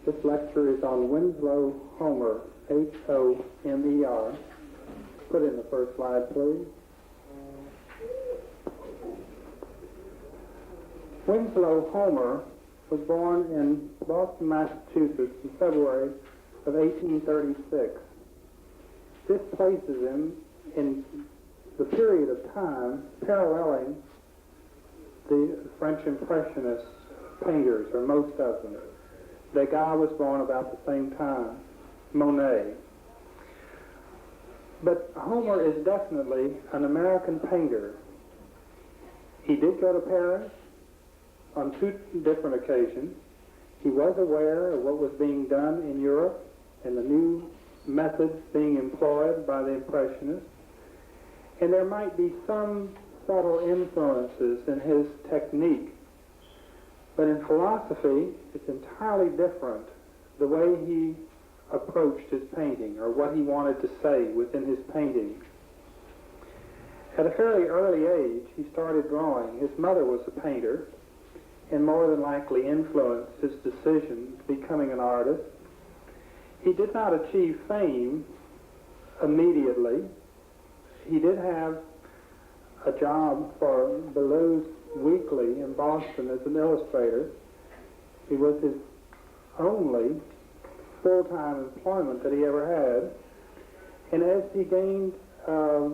This lecture is on Winslow Homer, Homer. Put in the first slide, please. Winslow Homer was born in Boston, Massachusetts in February of 1836. This places him in the period of time paralleling the French Impressionist painters, or most of them. Degas was born about the same time, Monet. But Homer is definitely an American painter. He did go to Paris on 2 different occasions. He was aware of what was being done in Europe and the new methods being employed by the Impressionists. And there might be some subtle influences in his technique. But in philosophy, it's entirely different, the way he approached his painting or what he wanted to say within his painting. At a fairly early age, he started drawing. His mother was a painter and more than likely influenced his decision to becoming an artist. He did not achieve fame immediately. He did have a job for Belew's Weekly in Boston as an illustrator. It was his only full-time employment that he ever had. And as he gained a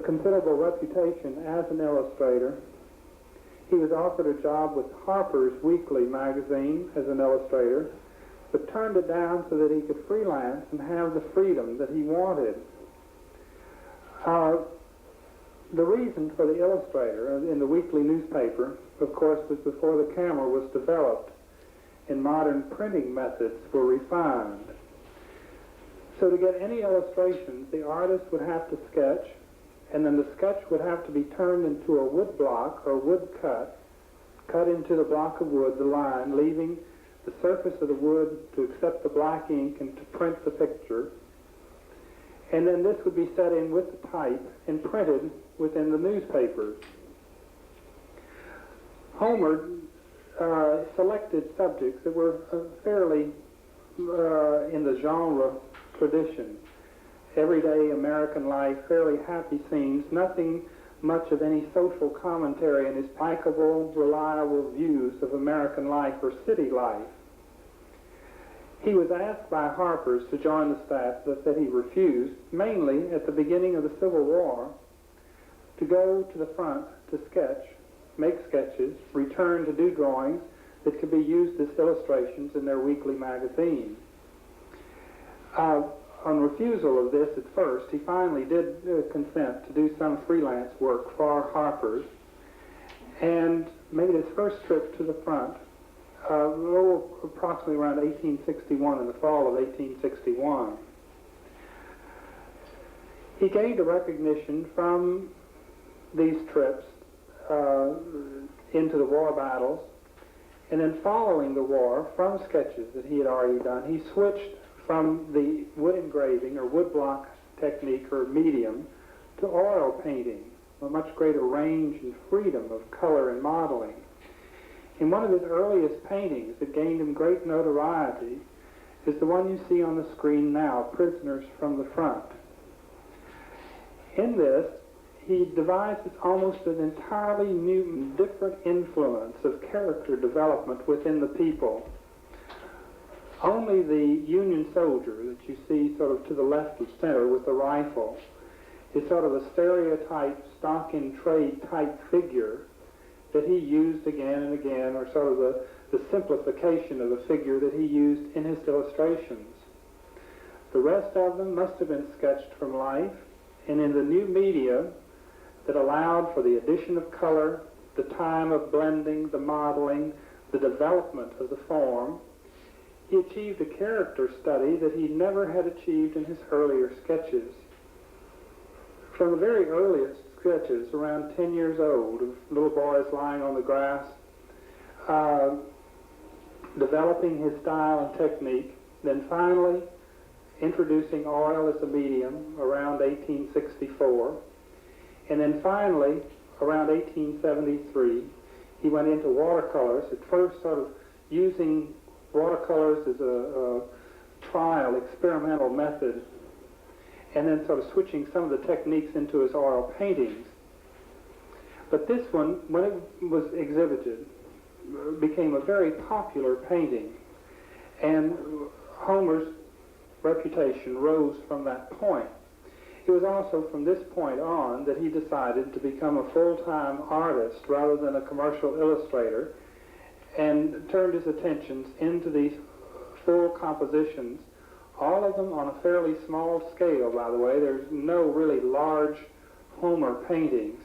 considerable reputation as an illustrator, he was offered a job with Harper's Weekly magazine as an illustrator, but turned it down so that he could freelance and have the freedom that he wanted. The reason for the illustrator in the weekly newspaper, of course, was before the camera was developed and modern printing methods were refined. So to get any illustrations, the artist would have to sketch, and then the sketch would have to be turned into a wood block or wood cut into the block of wood, the line, leaving the surface of the wood to accept the black ink and to print the picture. And then this would be set in with the type and printed within the newspapers. Homer selected subjects that were fairly in the genre tradition. Everyday American life, fairly happy scenes, nothing much of any social commentary, and his likable, reliable views of American life or city life. He was asked by Harper's to join the staff, that he refused, mainly at the beginning of the Civil War, to go to the front to sketch, make sketches, return to do drawings that could be used as illustrations in their weekly magazine. On refusal of this at first, he finally did consent to do some freelance work for Harper's and made his first trip to the front approximately around 1861, in the fall of 1861. He gained a recognition from these trips into the war battles, and then following the war, from sketches that he had already done, he switched from the wood engraving or wood block technique or medium to oil painting, a much greater range and freedom of color and modeling. In one of his earliest paintings that gained him great notoriety is the one you see on the screen now, Prisoners from the Front. In this, he devises almost an entirely new, different influence of character development within the people. Only the Union soldier that you see sort of to the left of center with the rifle is sort of a stereotype, stock-in-trade type figure that he used again and again, or sort of the simplification of the figure that he used in his illustrations. The rest of them must have been sketched from life, and in the new media that allowed for the addition of color, the time of blending, the modeling, the development of the form, he achieved a character study that he never had achieved in his earlier sketches. From the very earliest sketches, around 10 years old, of little boys lying on the grass, developing his style and technique, then finally introducing oil as a medium around 1864, and then finally, around 1873, he went into watercolors, at first sort of using watercolors as a trial, experimental method, and then sort of switching some of the techniques into his oil paintings. But this one, when it was exhibited, became a very popular painting, and Homer's reputation rose from that point. It was also from this point on that he decided to become a full-time artist rather than a commercial illustrator, and turned his attentions into these full compositions, all of them on a fairly small scale, by the way. There's no really large Homer paintings.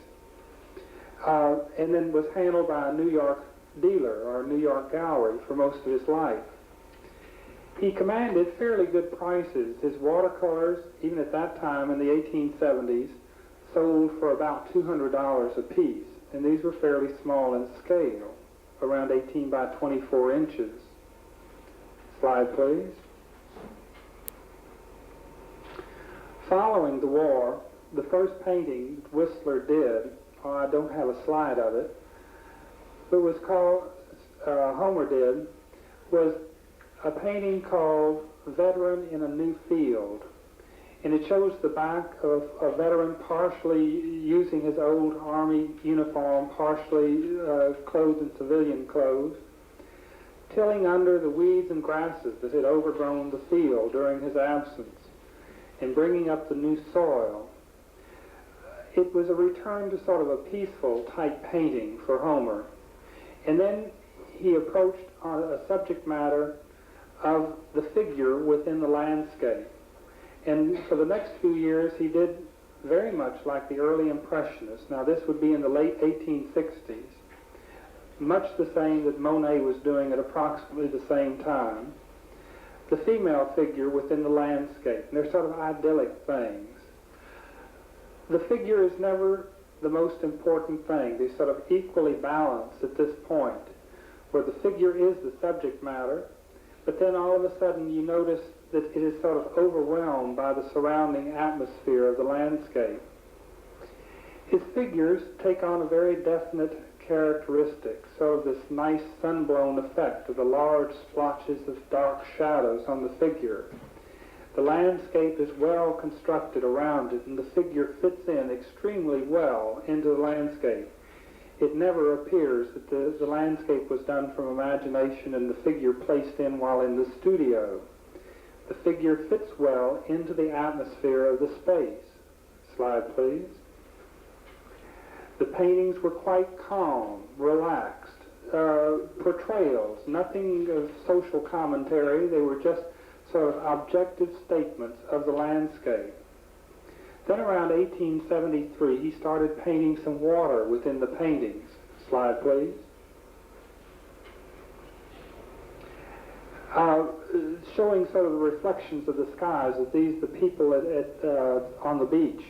And then was handled by a New York dealer or a New York gallery for most of his life. He commanded fairly good prices. His watercolors, even at that time in the 1870s, sold for about $200 a piece, and these were fairly small in scale, around 18 by 24 inches. Slide, please. Following the war, the first painting Whistler did, I don't have a slide of it, but was called, Homer did, was a painting called Veteran in a New Field. And it shows the back of a veteran partially using his old Army uniform, partially clothed in civilian clothes, tilling under the weeds and grasses that had overgrown the field during his absence, and bringing up the new soil. It was a return to sort of a peaceful type painting for Homer. And then he approached a subject matter of the figure within the landscape. And for the next few years, he did very much like the early Impressionists. Now, this would be in the late 1860s, much the same that Monet was doing at approximately the same time. The female figure within the landscape. And they're sort of idyllic things. The figure is never the most important thing. They sort of equally balance at this point, where the figure is the subject matter, but then all of a sudden you notice that it is sort of overwhelmed by the surrounding atmosphere of the landscape. His figures take on a very definite characteristic, sort of this nice sun-blown effect of the large splotches of dark shadows on the figure. The landscape is well constructed around it, and the figure fits in extremely well into the landscape. It never appears that the landscape was done from imagination and the figure placed in while in the studio. The figure fits well into the atmosphere of the space. Slide, please. The paintings were quite calm, relaxed, portrayals, nothing of social commentary. They were just sort of objective statements of the landscape. Then around 1873, he started painting some water within the paintings. Slide, please. Showing sort of the reflections of the skies of these, the people on the beach.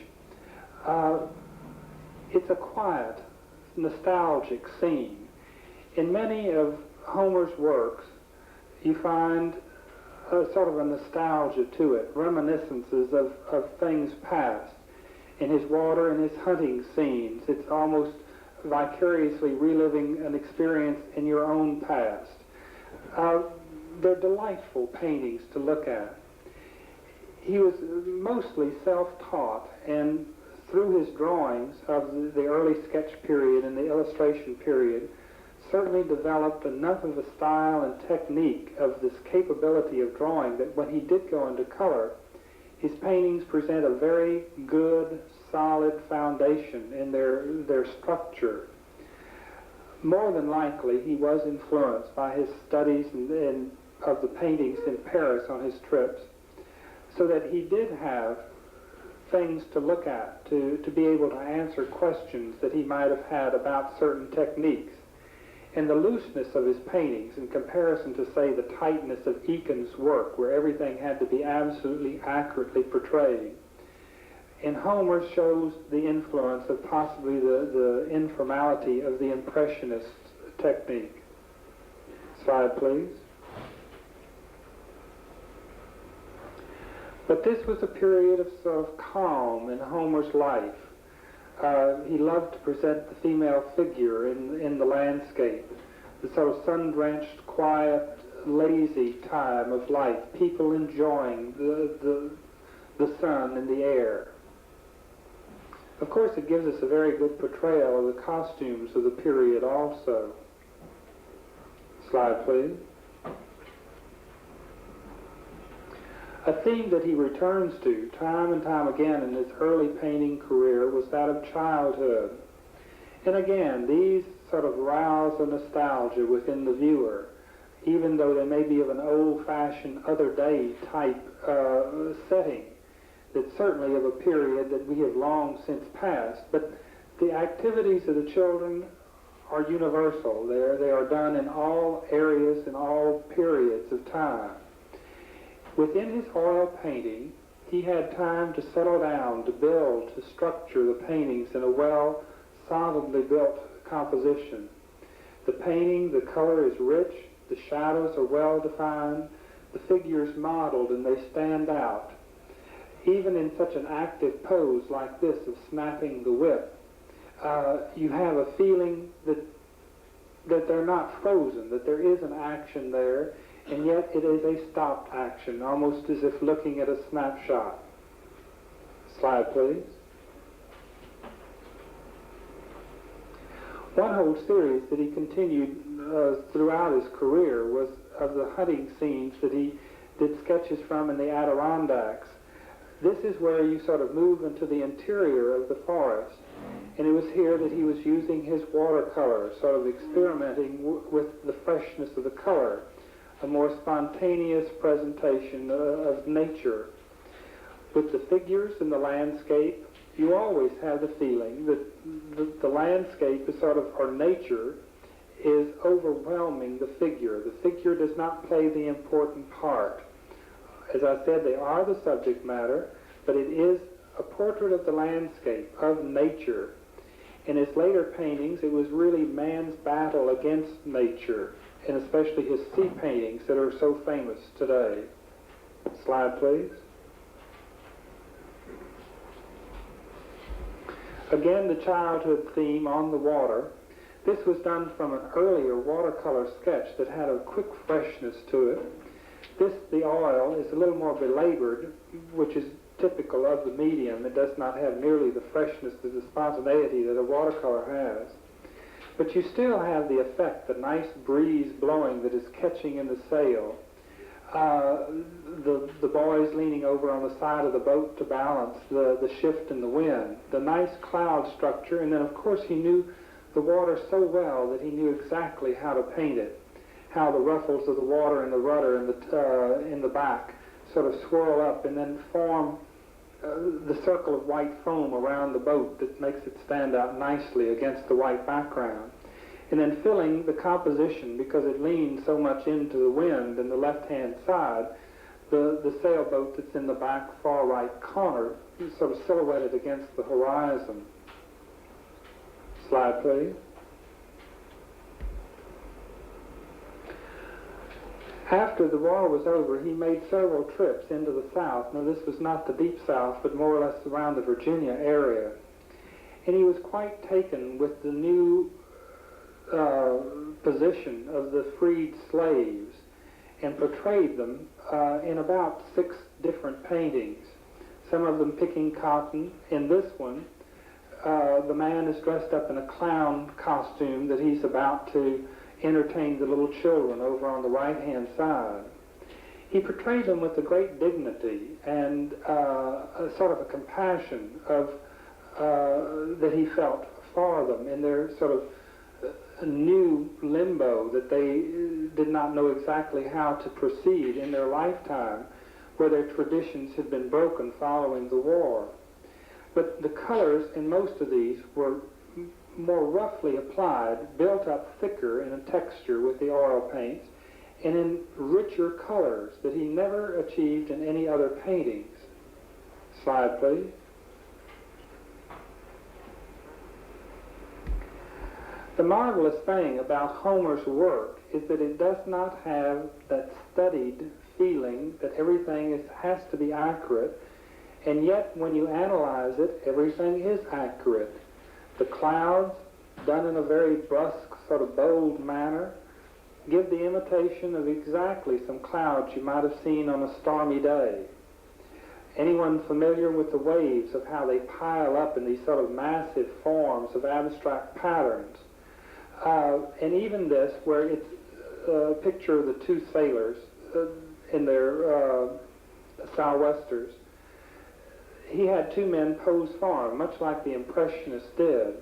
It's a quiet, nostalgic scene. In many of Homer's works, you find sort of a nostalgia to it, reminiscences of things past. In his water and his hunting scenes, it's almost vicariously reliving an experience in your own past. They're delightful paintings to look at. He was mostly self-taught, and through his drawings of the early sketch period and the illustration period, certainly developed enough of a style and technique of this capability of drawing that when he did go into color, his paintings present a very good, solid foundation in their structure. More than likely, he was influenced by his studies and of the paintings in Paris on his trips, so that he did have things to look at, to be able to answer questions that he might have had about certain techniques. And the looseness of his paintings in comparison to, say, the tightness of Eakin's work, where everything had to be absolutely accurately portrayed. In Homer shows the influence of possibly the informality of the Impressionist technique. Slide, please. But this was a period of sort of calm in Homer's life. He loved to present the female figure in the landscape, the sort of sun-drenched, quiet lazy time of life, people enjoying the sun and the air. Of course, it gives us a very good portrayal of the costumes of the period also. Slide, please. A theme that he returns to time and time again in his early painting career was that of childhood. And again, these sort of rouse a nostalgia within the viewer, even though they may be of an old-fashioned, other-day type setting. That's certainly of a period that we have long since passed. But the activities of the children are universal. They are done in all areas and all periods of time. Within his oil painting, he had time to settle down, to build, to structure the paintings in a well, solidly built composition. The painting, the color is rich, the shadows are well defined, the figures modeled, and they stand out. Even in such an active pose like this of snapping the whip, you have a feeling that they're not frozen, that there is an action there, and yet it is a stopped action, almost as if looking at a snapshot. Slide, please. One whole series that he continued throughout his career was of the hunting scenes that he did sketches from in the Adirondacks. This is where you sort of move into the interior of the forest, and it was here that he was using his watercolor, sort of experimenting with the freshness of the color, a more spontaneous presentation of nature. With the figures and the landscape, you always have the feeling that the landscape is sort of, or nature, is overwhelming the figure. The figure does not play the important part. As I said, they are the subject matter, but it is a portrait of the landscape, of nature. In his later paintings, it was really man's battle against nature, and especially his sea paintings that are so famous today. Slide, please. Again, the childhood theme on the water. This was done from an earlier watercolor sketch that had a quick freshness to it. The oil, is a little more belabored, which is typical of the medium. It does not have nearly the freshness, the spontaneity that a watercolor has. But you still have the effect, the nice breeze blowing that is catching in the sail. The boys leaning over on the side of the boat to balance the shift in the wind, the nice cloud structure, and then of course he knew the water so well that he knew exactly how to paint it, how the ruffles of the water and the rudder and in the back sort of swirl up and then form the circle of white foam around the boat that makes it stand out nicely against the white background. And then filling the composition, because it leans so much into the wind in the left-hand side, the sailboat that's in the back far right corner is sort of silhouetted against the horizon. Slide, please. After the war was over, he made several trips into the South. Now, this was not the deep South, but more or less around the Virginia area. And he was quite taken with the new position of the freed slaves and portrayed them in about 6 different paintings, some of them picking cotton. In this one, the man is dressed up in a clown costume that he's about to entertain the little children over on the right-hand side. He portrayed them with a great dignity and a sort of a compassion of that he felt for them in their sort of new limbo that they did not know exactly how to proceed in their lifetime, where their traditions had been broken following the war. But the colors in most of these were more roughly applied, built up thicker in a texture with the oil paints, and in richer colors that he never achieved in any other paintings. Slide, please. The marvelous thing about Homer's work is that it does not have that studied feeling that everything has to be accurate, and yet when you analyze it, everything is accurate. The clouds, done in a very brusque, sort of bold manner, give the imitation of exactly some clouds you might have seen on a stormy day. Anyone familiar with the waves, of how they pile up in these sort of massive forms of abstract patterns? And even this, where it's a picture of the two sailors in their sou'westers. He had two men pose for him, much like the Impressionists did.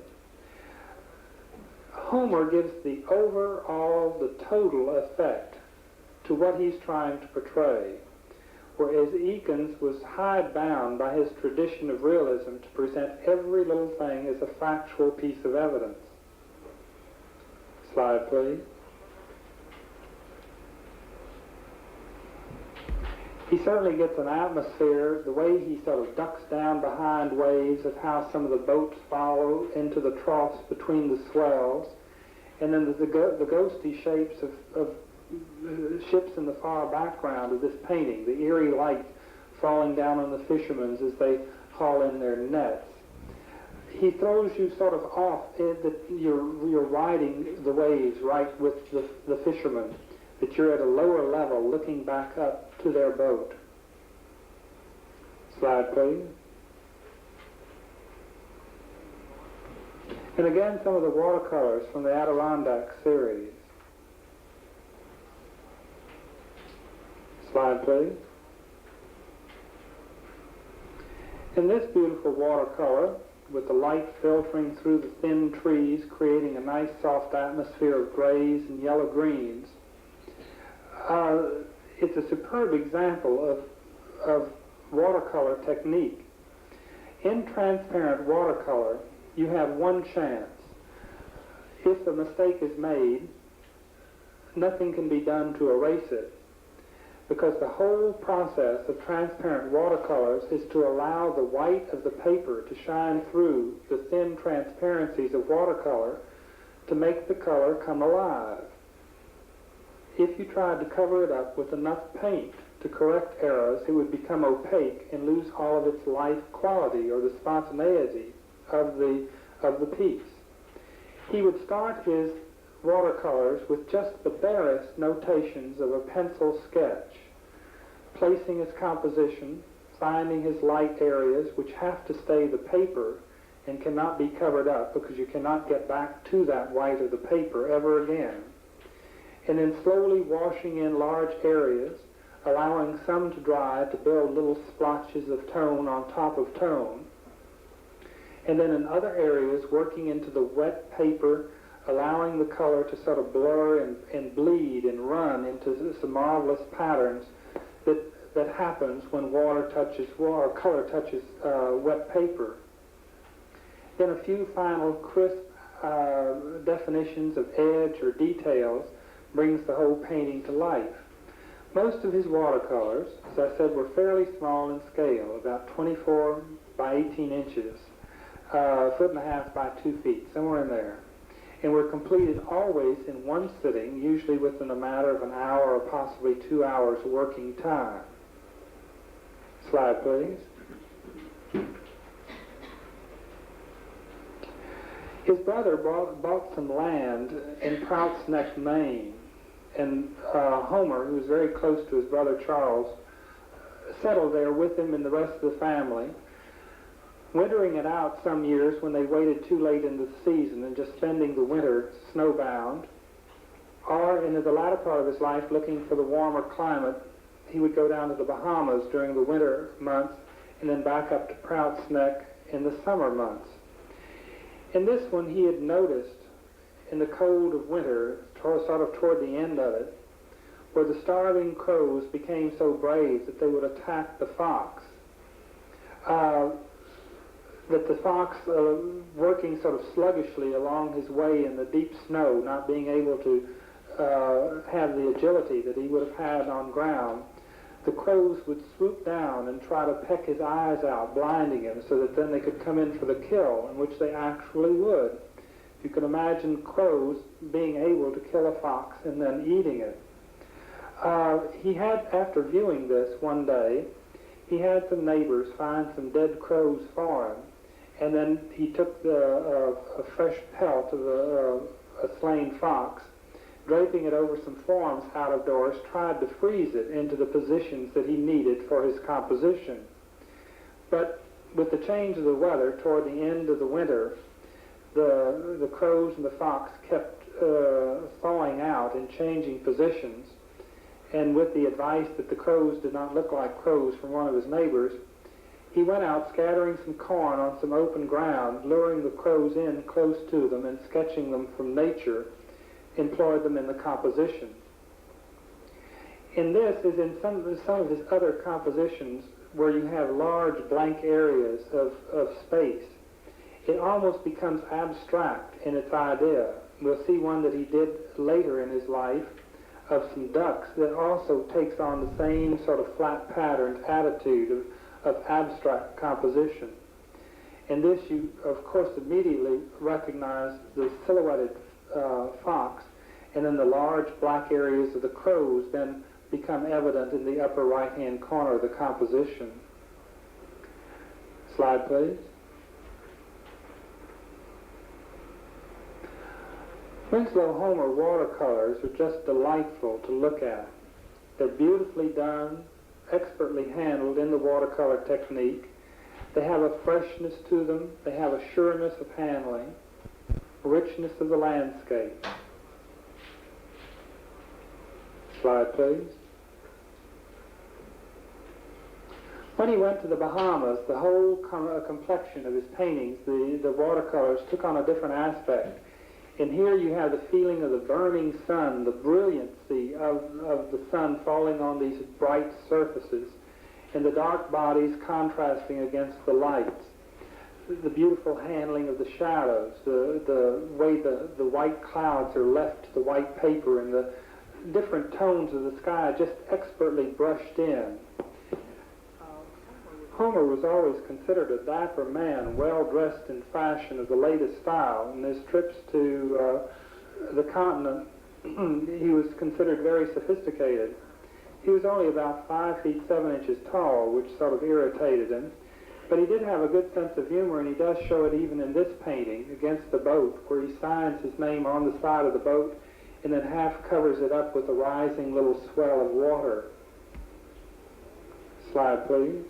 Homer gives the overall, the total effect to what he's trying to portray, whereas Eakins was hidebound by his tradition of realism to present every little thing as a factual piece of evidence. Slide, please. He certainly gets an atmosphere, the way he sort of ducks down behind waves, of how some of the boats follow into the troughs between the swells, and then the ghosty shapes of ships in the far background of this painting, the eerie light falling down on the fishermen as they haul in their nets. He throws you sort of off, you're riding the waves right with the fishermen, that you're at a lower level looking back up to their boat. Slide, please. And again, some of the watercolors from the Adirondack series. Slide, please. In this beautiful watercolor, with the light filtering through the thin trees, creating a nice soft atmosphere of grays and yellow greens, it's a superb example of watercolor technique. In transparent watercolor, you have one chance. If a mistake is made, nothing can be done to erase it, because the whole process of transparent watercolors is to allow the white of the paper to shine through the thin transparencies of watercolor to make the color come alive. If you tried to cover it up with enough paint to correct errors, it would become opaque and lose all of its life quality or the spontaneity of the piece. He would start his watercolors with just the barest notations of a pencil sketch, placing his composition, finding his light areas which have to stay the paper and cannot be covered up, because you cannot get back to that white of the paper ever again. And then slowly washing in large areas, allowing some to dry to build little splotches of tone on top of tone. And then in other areas, working into the wet paper, allowing the color to sort of blur and bleed and run into some marvelous patterns that happens when water touches, or color touches wet paper. Then a few final crisp definitions of edge or details brings the whole painting to life. Most of his watercolors, as I said, were fairly small in scale, about 24 by 18 inches, a foot and a half by 2 feet, somewhere in there, and were completed always in one sitting, usually within a matter of an hour or possibly 2 hours working time. Slide, please. His brother bought some land in Prouts Neck, Maine, and Homer, who was very close to his brother Charles, settled there with him and the rest of the family, wintering it out some years when they waited too late into the season and just spending the winter snowbound, or in the latter part of his life looking for the warmer climate. He would go down to the Bahamas during the winter months and then back up to Prouts Neck in the summer months. In this one, he had noticed in the cold of winter, sort of toward the end of it, where the starving crows became so brave that they would attack the fox. That the fox, working sort of sluggishly along his way in the deep snow, not being able to have the agility that he would have had on ground, the crows would swoop down and try to peck his eyes out, blinding him, so that then they could come in for the kill, in which they actually would. You can imagine crows being able to kill a fox and then eating it. He had, after viewing this one day, he had some neighbors find some dead crows for him, and then he took a fresh pelt of a slain fox draping it over some forms out of doors, tried to freeze it into the positions that he needed for his composition. But with the change of the weather toward the end of the winter, the crows and the fox kept thawing out and changing positions. And with the advice that the crows did not look like crows from one of his neighbors, he went out scattering some corn on some open ground, luring the crows in close to them and sketching them from nature, employed them in the composition. In this, as in some of his other compositions, where you have large blank areas of space, it almost becomes abstract in its idea. We'll see one that he did later in his life of some ducks that also takes on the same sort of flat patterned attitude of abstract composition. In this, you, of course, immediately recognize the silhouetted fox, and then the large black areas of the crows then become evident in the upper right-hand corner of the composition. Slide, please. Winslow Homer watercolors are just delightful to look at. They're beautifully done, expertly handled in the watercolor technique. They have a freshness to them. They have a sureness of handling, richness of the landscape. Slide, please. When he went to the Bahamas, the whole complexion of his paintings, the watercolors, took on a different aspect. And here you have the feeling of the burning sun, the brilliancy of the sun falling on these bright surfaces, and the dark bodies contrasting against the lights. The beautiful handling of the shadows, the way the white clouds are left to the white paper, and the different tones of the sky just expertly brushed in. Homer was always considered a dapper man, well dressed in fashion of the latest style. In his trips to the continent, he was considered very sophisticated. He was only about 5 feet 7 inches tall, which sort of irritated him. But he did have a good sense of humor, and he does show it even in this painting, Against the Boat, where he signs his name on the side of the boat and then half covers it up with a rising little swell of water. Slide, please.